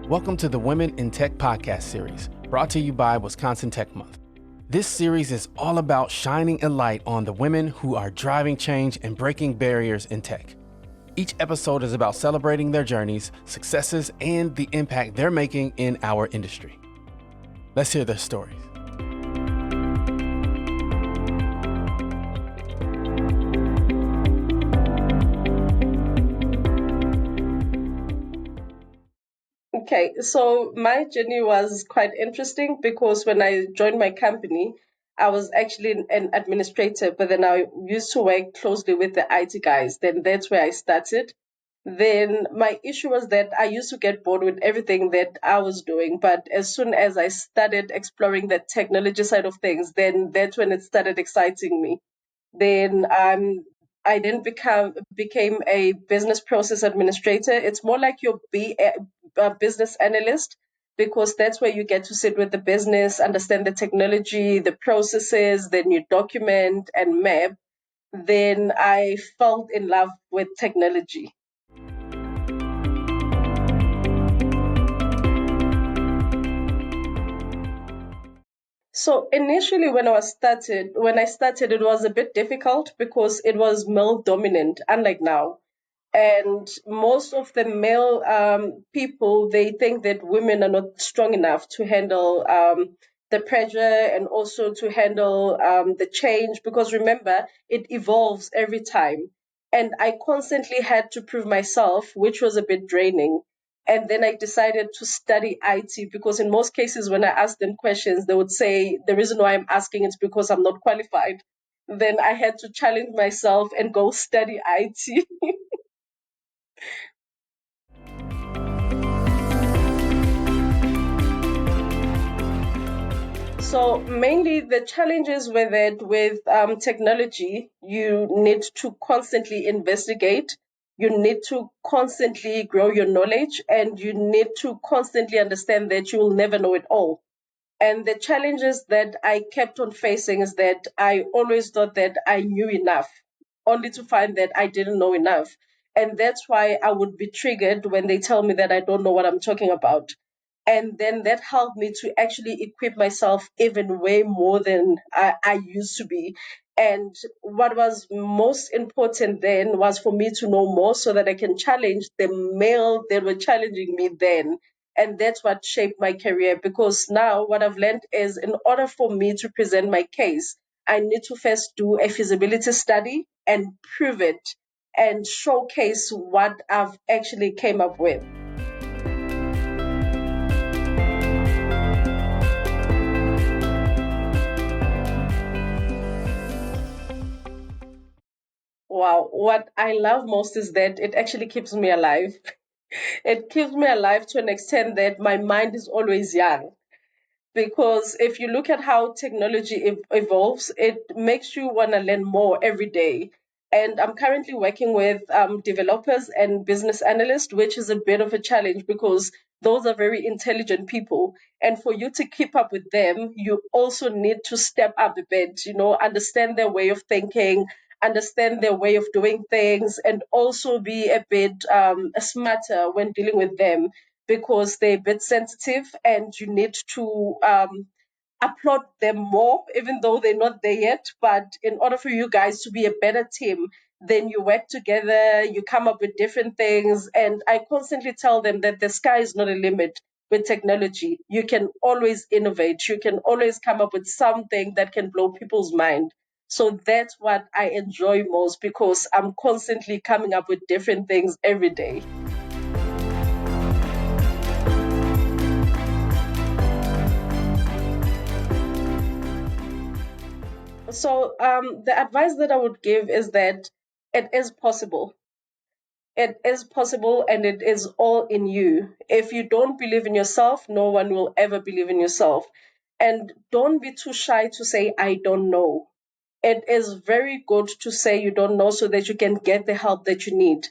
Welcome to the Women in Tech podcast series, brought to you by Wisconsin Tech Month. This series is all about shining a light on the women who are driving change and breaking barriers in tech. Each episode is about celebrating their journeys, successes, and the impact they're making in our industry. Let's hear their stories. Okay, so my journey was quite interesting because when I joined my company, I was actually an administrator, but then I used to work closely with the IT guys. Then that's where I started. Then my issue was that I used to get bored with everything that I was doing. But as soon as I started exploring the technology side of things, then that's when it started exciting me. Then I then became a business process administrator. It's more like you'll be a business analyst because that's where you get to sit with the business, understand the technology, the processes, then you document and map. Then I fell in love with technology. So initially when I started, it was a bit difficult because it was male dominant, unlike now. And most of the male people, they think that women are not strong enough to handle the pressure and also to handle the change because remember, it evolves every time. And I constantly had to prove myself, which was a bit draining. And then I decided to study IT because in most cases, when I asked them questions, they would say the reason why I'm asking is because I'm not qualified. Then I had to challenge myself and go study IT. So mainly the challenges with it with technology, you need to constantly investigate, you need to constantly grow your knowledge, and you need to constantly understand that you will never know it all. And the challenges that I kept on facing is that I always thought that I knew enough, only to find that I didn't know enough. And that's why I would be triggered when they tell me that I don't know what I'm talking about. And then that helped me to actually equip myself even way more than I used to be. And what was most important then was for me to know more so that I can challenge the male that were challenging me then. And that's what shaped my career because now what I've learned is in order for me to present my case, I need to first do a feasibility study and prove it and showcase what I've actually came up with. Wow, what I love most is that it actually keeps me alive. It keeps me alive to an extent that my mind is always young. Because if you look at how technology evolves, it makes you want to learn more every day. And I'm currently working with developers and business analysts, which is a bit of a challenge because those are very intelligent people. And for you to keep up with them, you also need to step up a bit, understand their way of thinking, understand their way of doing things, and also be a bit smarter when dealing with them because they're a bit sensitive and you need to applaud them more, even though they're not there yet. But in order for you guys to be a better team, then you work together, you come up with different things. And I constantly tell them that the sky is not a limit with technology. You can always innovate, you can always come up with something that can blow people's mind. So that's what I enjoy most because I'm constantly coming up with different things every day. So, the advice that I would give is that it is possible. It is possible and it is all in you. If you don't believe in yourself, no one will ever believe in yourself. And don't be too shy to say, I don't know. It is very good to say you don't know so that you can get the help that you need.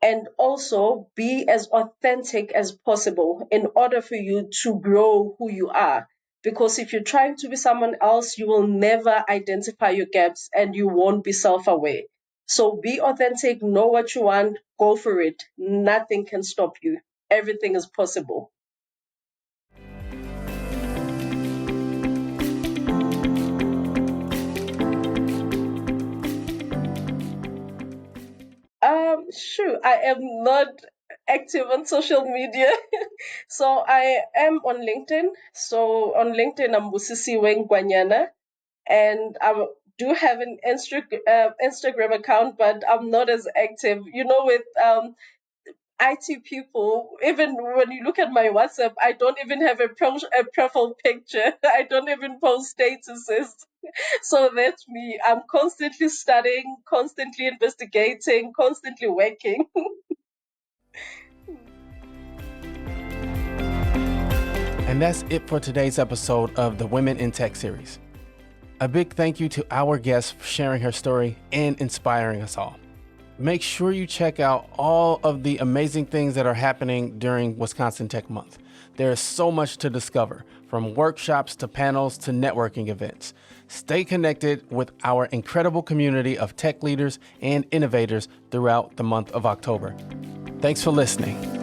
And also be as authentic as possible in order for you to grow who you are. Because if you're trying to be someone else, you will never identify your gaps and you won't be self aware. So be authentic, know what you want, go for it. Nothing can stop you. Everything is possible. Sure, I am not active on social media. So I am on LinkedIn. So on LinkedIn, I'm Busisiwe, and I do have an Instagram account, but I'm not as active. With IT people, even when you look at my WhatsApp, I don't even have a profile picture. I don't even post statuses. So that's me. I'm constantly studying, constantly investigating, constantly working. And that's it for today's episode of the Women in Tech series. A big thank you to our guest for sharing her story and inspiring us all. Make sure you check out all of the amazing things that are happening during Wisconsin Tech Month. There is so much to discover, from workshops to panels to networking events. Stay connected with our incredible community of tech leaders and innovators throughout the month of October. Thanks for listening.